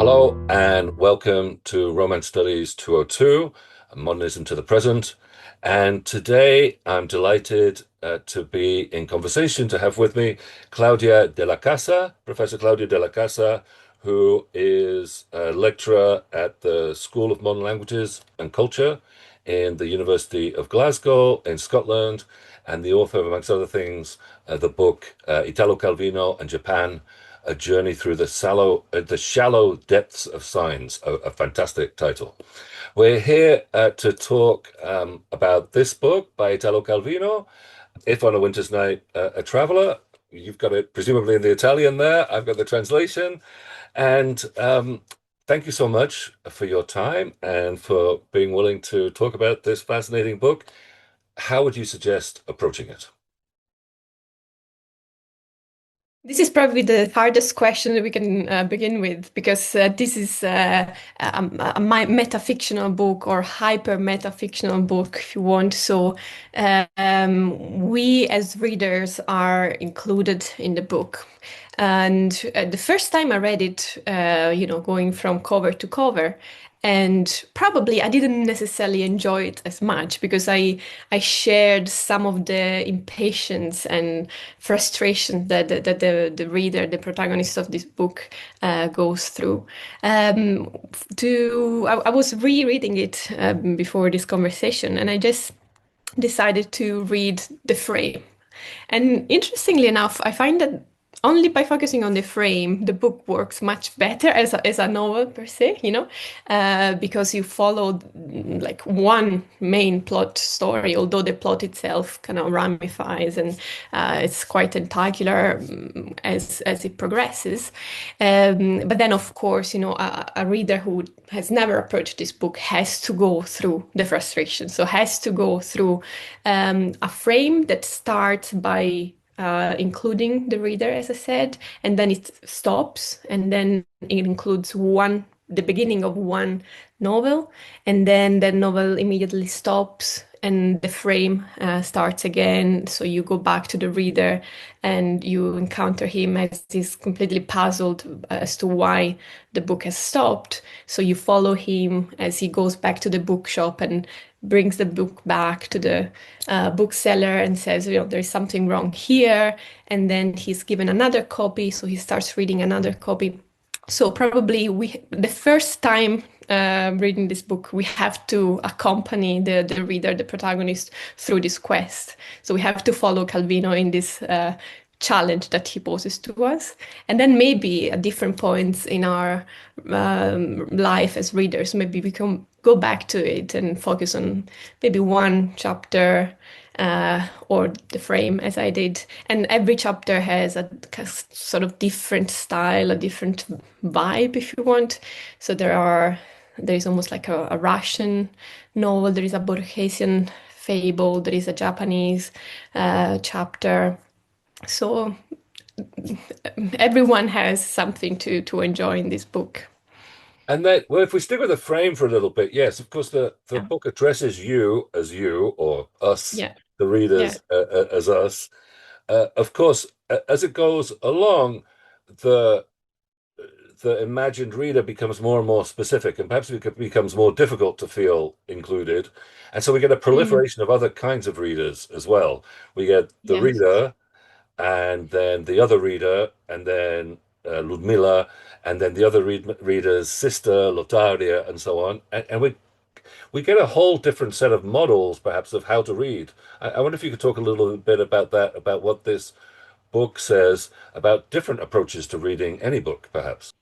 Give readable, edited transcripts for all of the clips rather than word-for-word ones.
Hello and welcome to Romance Studies 202, Modernism to the Present. And today I'm delighted to be in conversation to have with me Claudia Dellacasa, Professor Claudia Dellacasa, who is a lecturer at the School of Modern Languages and Culture in the University of Glasgow in Scotland, and the author of, amongst other things, the book Italo, Calvino and Japan, A Journey Through the Shallow Depths of Signs, a fantastic title. We're here to talk about this book by Italo Calvino, If on a Winter's Night, a Traveler. You've got it presumably in the Italian there. I've got the translation. And thank you so much for your time and for being willing to talk about this fascinating book. How would you suggest approaching it? This is probably the hardest question that we can begin with because this is a metafictional book or hyper metafictional book, if you want. So we as readers are included in the book. And the first time I read it, going from cover to cover, and probably I didn't necessarily enjoy it as much because I shared some of the impatience and frustration that the reader, the protagonist of this book, goes through. I was rereading it before this conversation, and I just decided to read the frame. And interestingly enough, I find that only by focusing on the frame, the book works much better as a novel per se, because you follow like one main plot story, although the plot itself kind of ramifies and it's quite tentacular as it progresses. But then, of course, a reader who has never approached this book has to go through the frustration. So has to go through a frame that starts by including the reader, as I said, and then it stops, and then it includes the beginning of one novel, and then the novel immediately stops and the frame starts again. So you go back to the reader and you encounter him as he's completely puzzled as to why the book has stopped. So you follow him as he goes back to the bookshop and brings the book back to the bookseller and says, there's something wrong here. And then he's given another copy, so he starts reading another copy. So probably the first time reading this book, we have to accompany the reader, the protagonist, through this quest. So we have to follow Calvino in this challenge that he poses to us. And then maybe at different points in our life as readers, maybe we can go back to it and focus on maybe one chapter or the frame, as I did. And every chapter has a sort of different style, a different vibe, if you want. So there is almost like a Russian novel, there is a Borgesian fable, there is a Japanese chapter. So everyone has something to enjoy in this book. And that, well, if we stick with the frame for a little bit, yes, of course, the Yeah, book addresses you as you, or us, yeah, the yeah, readers, as us. Of course, as it goes along, the the imagined reader becomes more and more specific, and perhaps it becomes more difficult to feel included. And so we get a mm, proliferation of other kinds of readers as well. We get the yes. reader, and then the other reader, and then Ludmilla, and then the other reader's sister, Lotaria, and so on. And we get a whole different set of models, perhaps, of how to read. I wonder if you could talk a little bit about that, about what this book says about different approaches to reading any book, perhaps.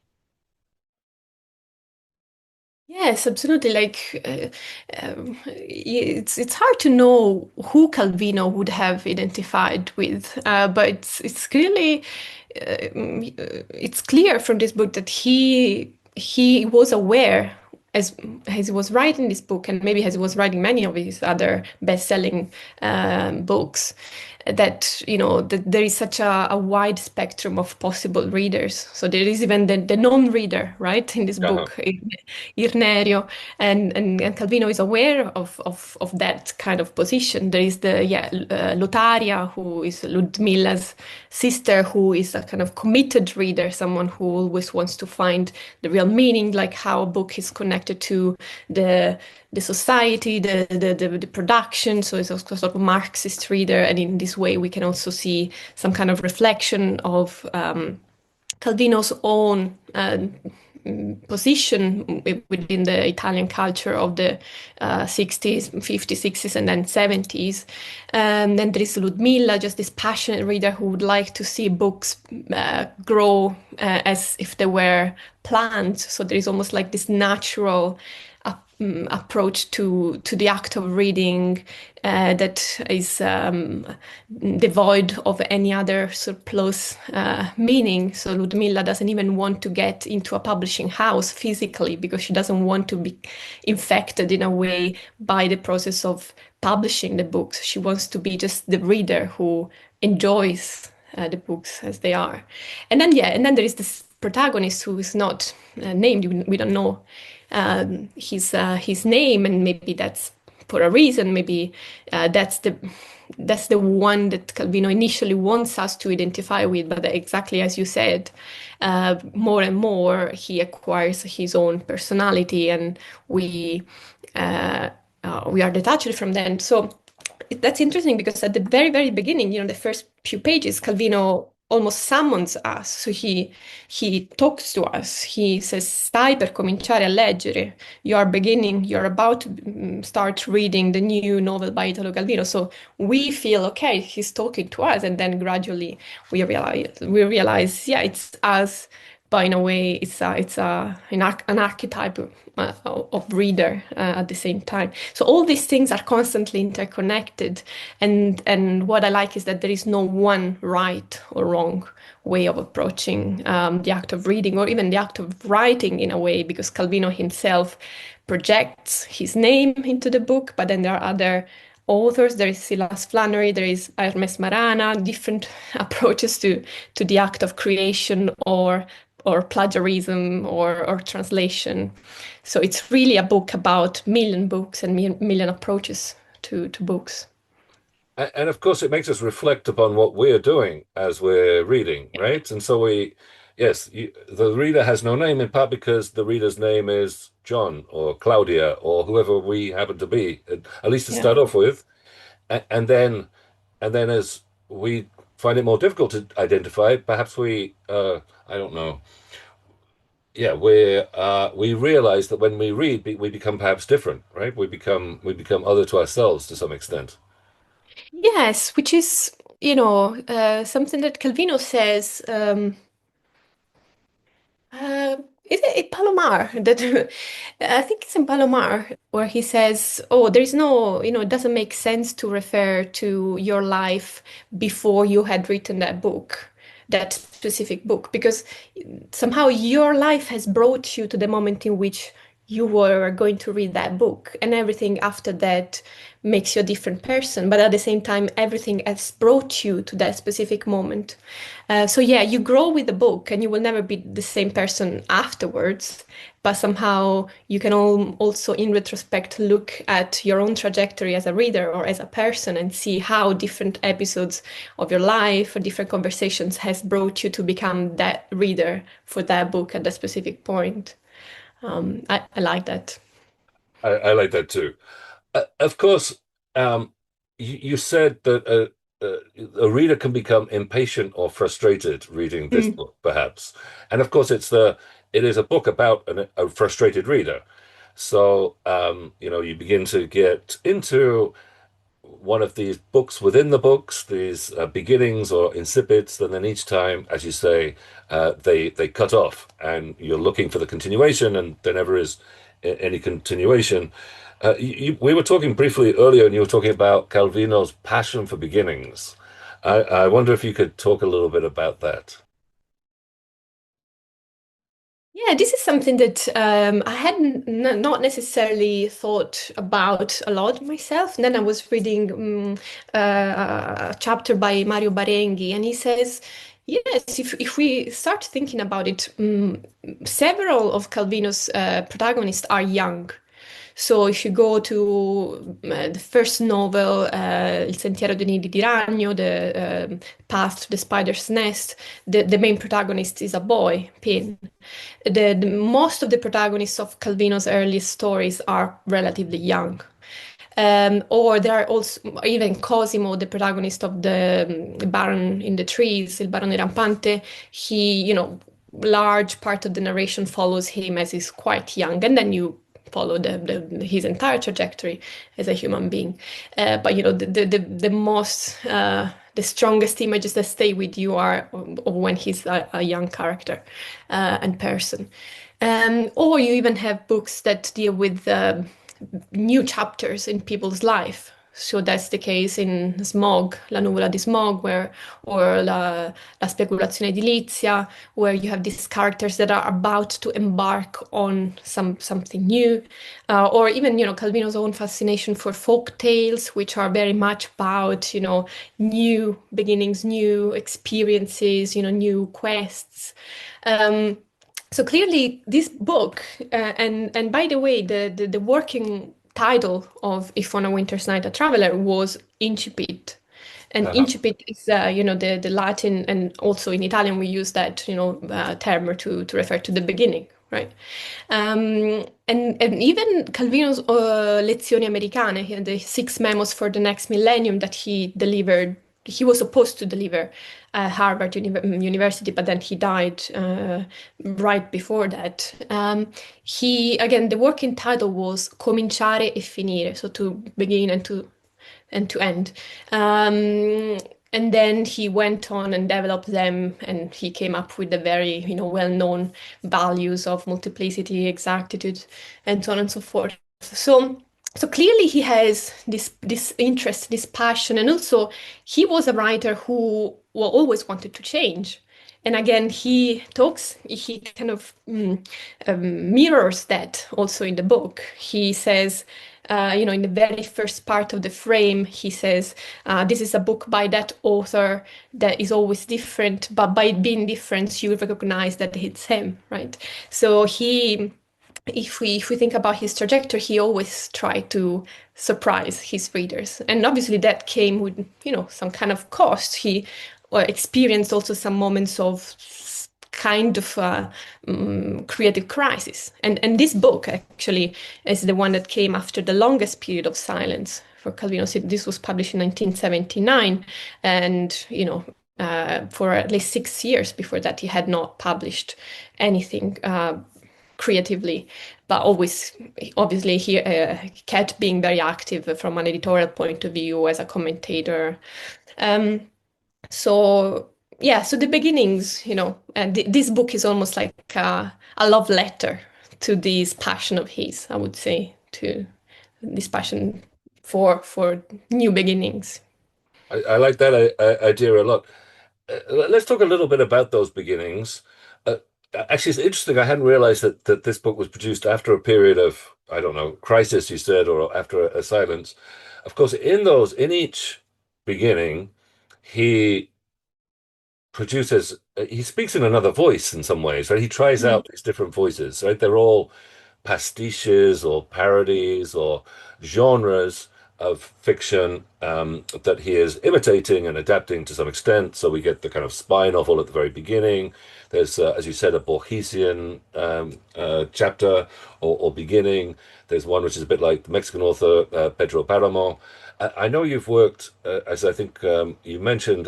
Yes, absolutely. Like it's hard to know who Calvino would have identified with, but it's clearly it's clear from this book that he was aware as he was writing this book, and maybe as he was writing many of his other best-selling books, that that there is such a wide spectrum of possible readers. So there is even the non-reader, right, in this Uh-huh. book, Irnerio, and Calvino is aware of that kind of position. There is the Lotaria, who is Ludmilla's sister, who is a kind of committed reader, someone who always wants to find the real meaning, like how a book is connected to the the society, the production. So it's also sort of a Marxist reader, and in this way we can also see some kind of reflection of Calvino's own position within the Italian culture of the 60s, 50s, 60s, and then 70s. Then there is Ludmilla, just this passionate reader who would like to see books grow as if they were plants. So there is almost like this natural approach to the act of reading that is devoid of any other surplus meaning. So Ludmilla doesn't even want to get into a publishing house physically because she doesn't want to be infected in a way by the process of publishing the books. She wants to be just the reader who enjoys the books as they are. And then there is this protagonist who is not named. We don't know his name, and maybe that's for a reason. Maybe that's the one that Calvino initially wants us to identify with. But exactly as you said, more and more he acquires his own personality, and we are detached from them. So that's interesting because at the very, very beginning, the first few pages, Calvino almost summons us. So he talks to us. He says, "Stai per cominciare a leggere." You are beginning. You're about to start reading the new novel by Italo Calvino. So we feel okay. He's talking to us, and then gradually we realize, yeah, it's us. But in a way, an archetype of reader at the same time. So all these things are constantly interconnected, and what I like is that there is no one right or wrong way of approaching the act of reading or even the act of writing in a way, because Calvino himself projects his name into the book, but then there are other authors. There is Silas Flannery, there is Hermes Marana, different approaches to the act of creation or plagiarism or translation. So it's really a book about million books and million approaches to books. And of course, it makes us reflect upon what we're doing as we're reading, right? And so yes, the reader has no name in part because the reader's name is John or Claudia or whoever we happen to be, at least to Yeah. start off with. And then as we find it more difficult to identify, perhaps I don't know. Yeah, we realize that when we read, we become perhaps different, right? We become other to ourselves to some extent. Yes, which is, something that Calvino says. Is it Palomar that I think it's in Palomar where he says, "Oh, there is no, it doesn't make sense to refer to your life before you had written that book, that specific book, because somehow your life has brought you to the moment in which you were going to read that book, and everything after that makes you a different person. But at the same time, everything has brought you to that specific moment. So yeah, you grow with the book, and you will never be the same person afterwards. But somehow you can also, in retrospect, look at your own trajectory as a reader or as a person and see how different episodes of your life or different conversations has brought you to become that reader for that book at that specific point. I like that. I like that too. Of course, you said that a reader can become impatient or frustrated reading this Mm. book, perhaps. And of course, it is a book about a frustrated reader. So, you begin to get into one of these books within the books, these beginnings or incipients, and then each time, as you say, they cut off, and you're looking for the continuation, and there never is any continuation. We were talking briefly earlier, and you were talking about Calvino's passion for beginnings. I wonder if you could talk a little bit about that. Yeah, this is something that I hadn't not necessarily thought about a lot myself. And then I was reading a chapter by Mario Barenghi, and he says, yes, if we start thinking about it, several of Calvino's protagonists are young. So if you go to the first novel, Il sentiero dei nidi di ragno, the Path to the Spider's Nest, the main protagonist is a boy, Pin. Most of the protagonists of Calvino's early stories are relatively young. Or there are also even Cosimo, the protagonist of the Baron in the Trees, Il Barone Rampante. Large part of the narration follows him as he's quite young, and then you follow his entire trajectory as a human being. But the most the strongest images that stay with you are of when he's a young character and person. Or you even have books that deal with new chapters in people's life. So that's the case in Smog, La nuvola di Smog, or La speculazione edilizia, where you have these characters that are about to embark on something new, or even Calvino's own fascination for folk tales, which are very much about new beginnings, new experiences, new quests. Um, so clearly, this book, and by the way, the working title of If on a Winter's Night a Traveler was Incipit. And Uh-huh. incipit is, the Latin, and also in Italian we use that, term to refer to the beginning, right? And even Calvino's Lezioni Americane, the six memos for the next millennium that he delivered, he was supposed to deliver at Harvard University, but then he died right before that. Again, the working title was Cominciare e finire, so to begin and to end. And then he went on and developed them, and he came up with the very, well-known values of multiplicity, exactitude, and so on and so forth. So clearly he has this interest, this passion, and also he was a writer who always wanted to change. And again, he kind of mirrors that also in the book. He says, in the very first part of the frame, he says, this is a book by that author that is always different, but by being different, you recognize that it's him, right? So if we think about his trajectory, he always tried to surprise his readers. And obviously that came with, some kind of cost. He experienced also some moments of kind of creative crisis. And this book actually is the one that came after the longest period of silence for Calvino. So this was published in 1979, and for at least 6 years before that, he had not published anything creatively, but always, obviously, he kept being very active from an editorial point of view as a commentator. Um, so yeah, so the beginnings, and this book is almost like a love letter to this passion of his, I would say, to this passion for new beginnings. I like that idea a lot. Let's talk a little bit about those beginnings. Uh, Actually, it's interesting. I hadn't realized that this book was produced after a period of, I don't know, crisis, you said, or after a silence. Of course, in each beginning, he he speaks in another voice in some ways, right? He tries Mhm. out these different voices, right? They're all pastiches or parodies or genres of fiction that he is imitating and adapting to some extent. So we get the kind of spy novel at the very beginning. There's, as you said, a Borgesian chapter or beginning. There's one which is a bit like the Mexican author Pedro Paramo. I know you've worked, as I think you mentioned,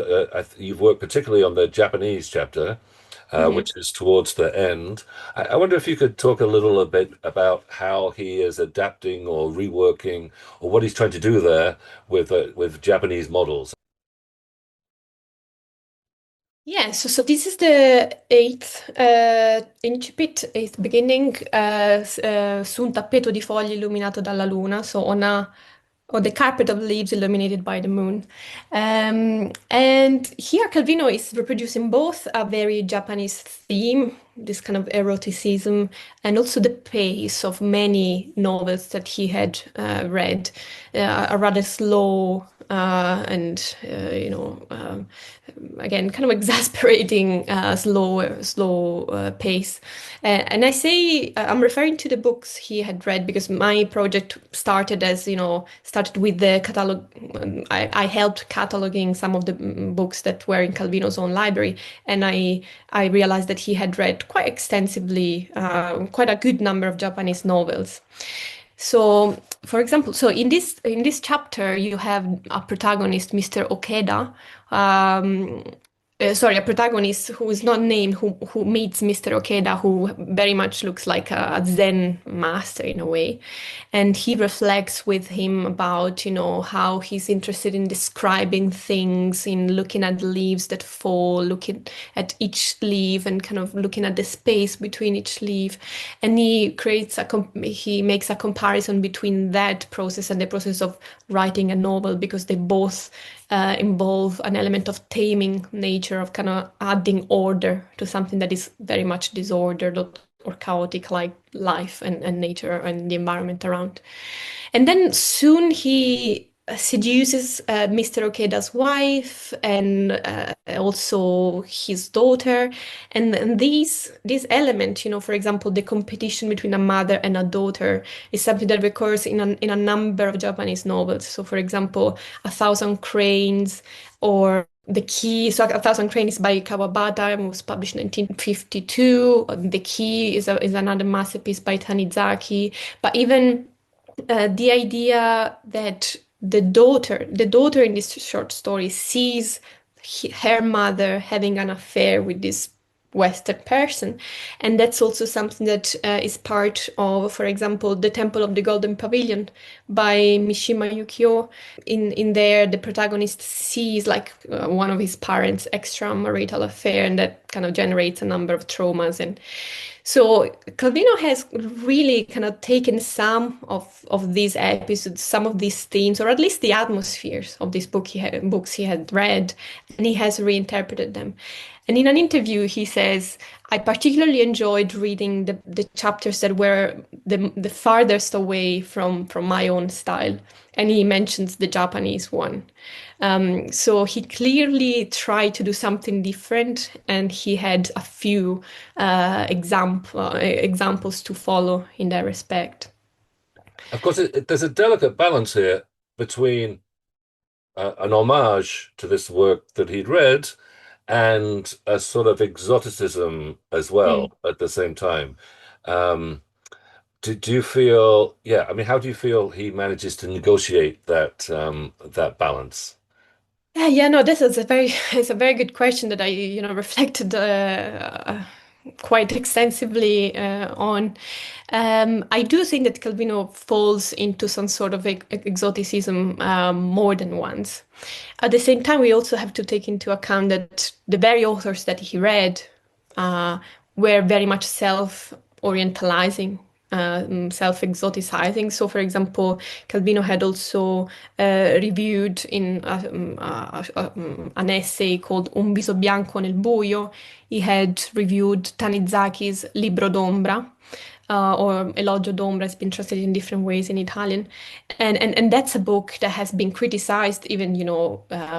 you've worked particularly on the Japanese chapter, Mhm. which is towards the end. I wonder if you could talk a little a bit about how he is adapting or reworking, or what he's trying to do there with Japanese models. Yeah, so this is the eighth incipit, eighth beginning, su un tappeto di foglie illuminato dalla luna, so on the carpet of leaves illuminated by the moon. And here Calvino is reproducing both a very Japanese theme, this kind of eroticism, and also the pace of many novels that he had read, a rather slow and again kind of exasperating slow pace. And I say I'm referring to the books he had read because my project started started with the catalog. I helped cataloging some of the books that were in Calvino's own library, and I realized that he had read quite extensively, quite a good number of Japanese novels. So, for example, so in this chapter, you have a protagonist, Mr. Okeda. Um, sorry, a protagonist who is not named, who meets Mr. Okeda, who very much looks like a Zen master in a way, and he reflects with him about how he's interested in describing things, in looking at the leaves that fall, looking at each leaf, and kind of looking at the space between each leaf, and he makes a comparison between that process and the process of writing a novel because they both involve an element of taming nature, of kind of adding order to something that is very much disordered or chaotic, like life and nature and the environment around. And then soon he seduces Mr. Okeda's wife and also his daughter. And these elements, for example, the competition between a mother and a daughter is something that recurs in a number of Japanese novels. So, for example, A Thousand Cranes or The Key. So, A Thousand Cranes by Kawabata and was published in 1952. The Key is another masterpiece by Tanizaki. But even the idea that the daughter in this short story sees her mother having an affair with this Western person, and that's also something that is part of, for example, The Temple of the Golden Pavilion by Mishima Yukio. In there, the protagonist sees like one of his parents' extramarital affair, and that kind of generates a number of traumas. And so Calvino has really kind of taken some of these episodes, some of these themes, or at least the atmospheres of this books he had read, and he has reinterpreted them. And in an interview, he says, I particularly enjoyed reading the chapters that were the farthest away from my own style. And he mentions the Japanese one. So he clearly tried to do something different, and he had a few examples to follow in that respect. Of course, there's a delicate balance here between an homage to this work that he'd read and a sort of exoticism as Mm. well at the same time. Um, do you feel, yeah, I mean, how do you feel he manages to negotiate that balance? Yeah, no, this is a very it's a very good question that I reflected quite extensively on. I do think that Calvino falls into some sort of exoticism more than once. At the same time, we also have to take into account that the very authors that he read uh, were very much self-orientalizing, self-exoticizing. So, for example, Calvino had also reviewed in an essay called Un viso bianco nel buio. He had reviewed Tanizaki's Libro d'Ombra, or Elogio d'Ombra has been translated in different ways in Italian. And that's a book that has been criticized even,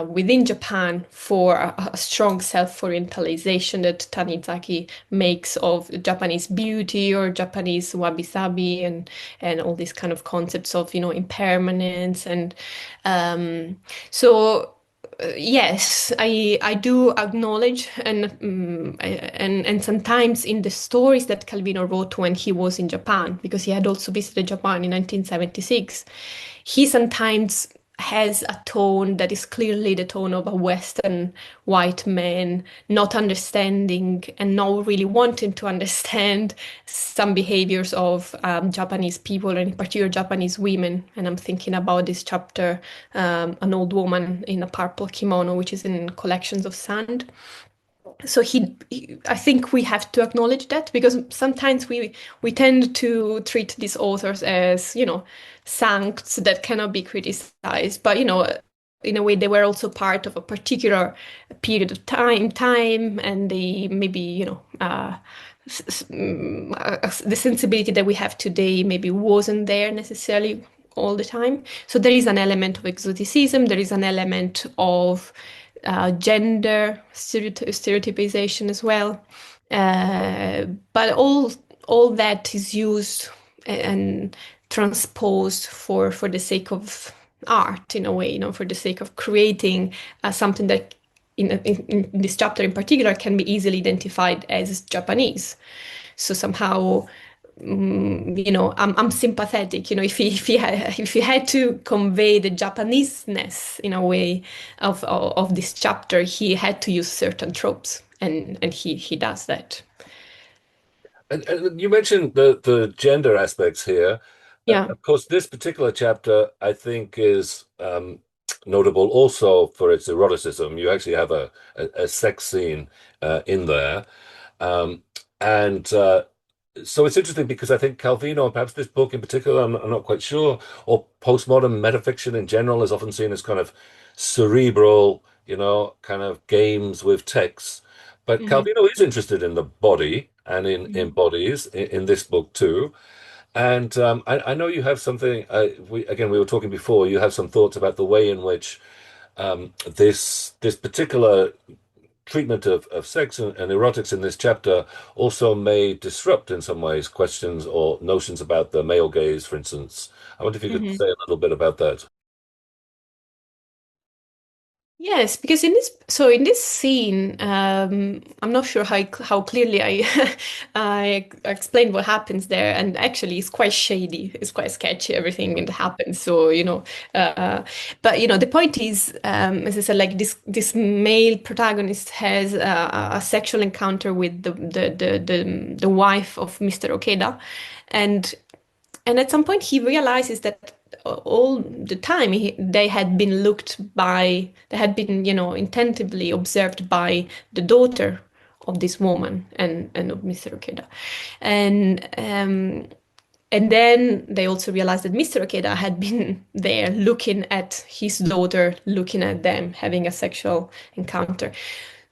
within Japan for a strong self-orientalization that Tanizaki makes of Japanese beauty or Japanese wabi-sabi and all these kind of concepts of, impermanence. And so yes, I do acknowledge and sometimes in the stories that Calvino wrote when he was in Japan, because he had also visited Japan in 1976, he sometimes has a tone that is clearly the tone of a Western white man, not understanding and not really wanting to understand some behaviors of Japanese people, and in particular Japanese women. And I'm thinking about this chapter, An Old Woman in a Purple Kimono, which is in Collections of Sand. So I think we have to acknowledge that, because sometimes we tend to treat these authors as, sancts that cannot be criticized. But, in a way, they were also part of a particular period of time, and they maybe, the sensibility that we have today maybe wasn't there necessarily all the time. So there is an element of exoticism, there is an element of gender stereotypization as well. But all that is used and transposed for the sake of art in a way, for the sake of creating something that in this chapter in particular can be easily identified as Japanese. So somehow, I'm sympathetic. If he had to convey the Japaneseness in a way of this chapter, he had to use certain tropes, and he does that. And you mentioned the gender aspects here. Yeah. Of course, this particular chapter, I think, is notable also for its eroticism. You actually have a sex scene in there. Um, and so it's interesting because I think Calvino, and perhaps this book in particular, I'm not quite sure, or postmodern metafiction in general is often seen as kind of cerebral, kind of games with texts. But Mhm. Calvino is interested in the body and in Mhm. bodies in this book too. And I know you have something, we were talking before, you have some thoughts about the way in which this particular treatment of sex and erotics in this chapter also may disrupt in some ways questions or notions about the male gaze, for instance. I wonder if you could Mhm. say a little bit about that. Yes, because in this scene, I'm not sure how clearly I explained what happens there, and actually, it's quite shady. It's quite sketchy everything that happens. So but the point is, as I said, like this male protagonist has a sexual encounter with the wife of Mr. Okeda, and at some point, he realizes that all the time they had been, intentively observed by the daughter of this woman and of Mr. Okeda. And and then they also realized that Mr. Okeda had been there looking at his daughter, looking at them, having a sexual encounter.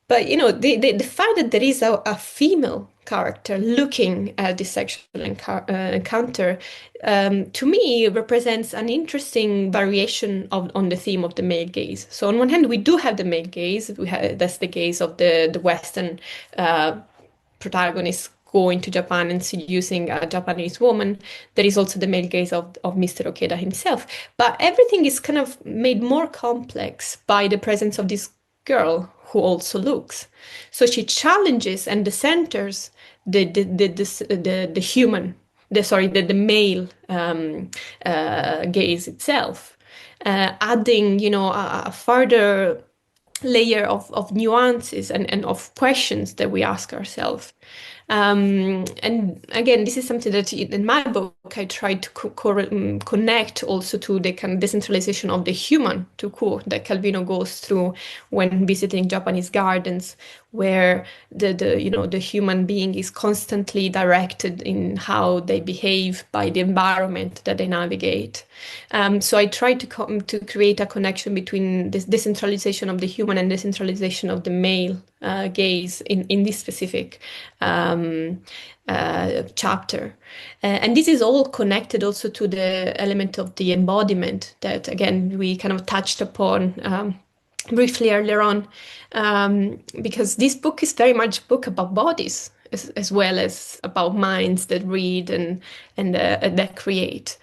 But the fact that there is a female character looking at the sexual encounter, to me represents an interesting variation on the theme of the male gaze. So on one hand, we do have the male gaze. That's the gaze of the Western uh, protagonist going to Japan and seducing a Japanese woman. There is also the male gaze of Mr. Okeda himself. But everything is kind of made more complex by the presence of this girl who also looks. So she challenges and centers the human, the male gaze itself, adding, a further layer of nuances and of questions that we ask ourselves. And again, this is something that in my book I tried to connect also to the kind of decentralization of the human, to quote, that Calvino goes through when visiting Japanese gardens, where the human being is constantly directed in how they behave by the environment that they navigate. So I tried to create a connection between this decentralization of the human and decentralization of the male gaze in this specific chapter. And this is all connected also to the element of the embodiment that, again, we kind of touched upon briefly earlier on, because this book is very much a book about bodies as well as about minds that read and that create.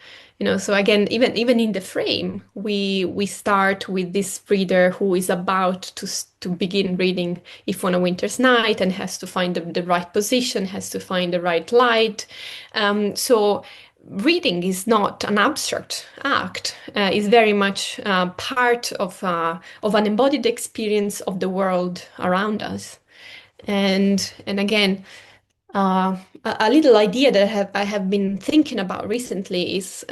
So again, even in the frame, we start with this reader who is about to begin reading If on a Winter's Night and has to find the right position, has to find the right light. So reading is not an abstract act. It's very much part of an embodied experience of the world around us. And again, a little idea that I have been thinking about recently is,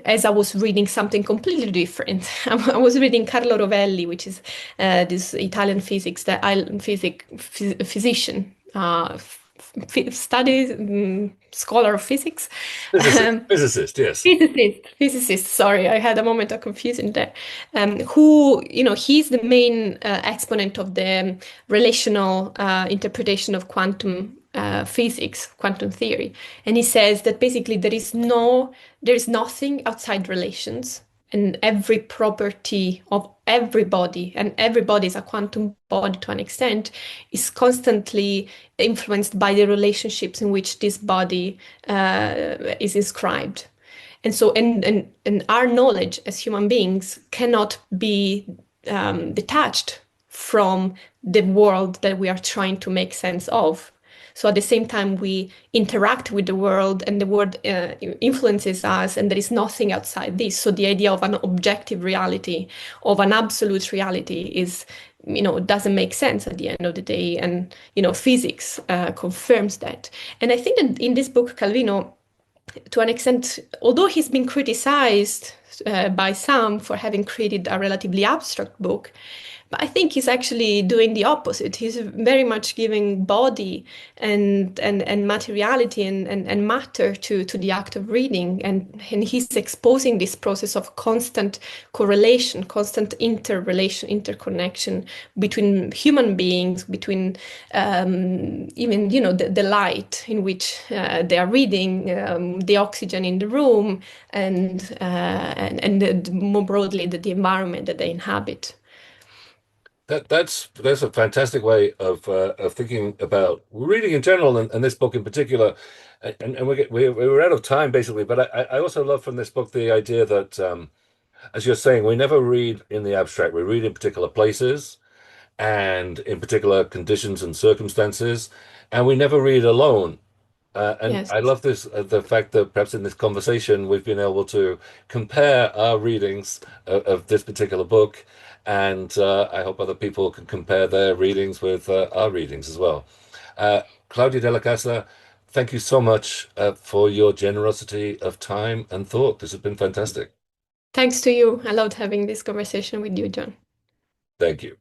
as I was reading something completely different. I was reading Carlo Rovelli, which is this Italian physician, studies scholar of physics. Physicist, Um, physicist, yes. physicist. Sorry, I had a moment of confusion there. Who, he's the main exponent of the relational interpretation of quantum physics, quantum theory, and he says that basically there is nothing outside relations, and every property of everybody, and everybody is a quantum body to an extent, is constantly influenced by the relationships in which this body is inscribed. And so, and our knowledge as human beings cannot be detached from the world that we are trying to make sense of. So at the same time, we interact with the world, and the world influences us, and there is nothing outside this. So the idea of an objective reality, of an absolute reality, is, doesn't make sense at the end of the day. And, physics confirms that. And I think that in this book, Calvino, to an extent, although he's been criticized by some for having created a relatively abstract book, but I think he's actually doing the opposite. He's very much giving body and materiality and matter to the act of reading. And he's exposing this process of constant correlation, constant interrelation, interconnection between human beings, between even, the light in which they are reading, the oxygen in the room, and more broadly, the environment that they inhabit. That's a fantastic way of thinking about reading in general, and this book in particular. And we're out of time basically, but I also love from this book the idea that, as you're saying, we never read in the abstract. We read in particular places and in particular conditions and circumstances, and we never read alone. And Yes. I love this, the fact that perhaps in this conversation we've been able to compare our readings of this particular book, and I hope other people can compare their readings with our readings as well. Claudia Dellacasa, thank you so much for your generosity of time and thought. This has been fantastic. Thanks to you. I loved having this conversation with you, John. Thank you.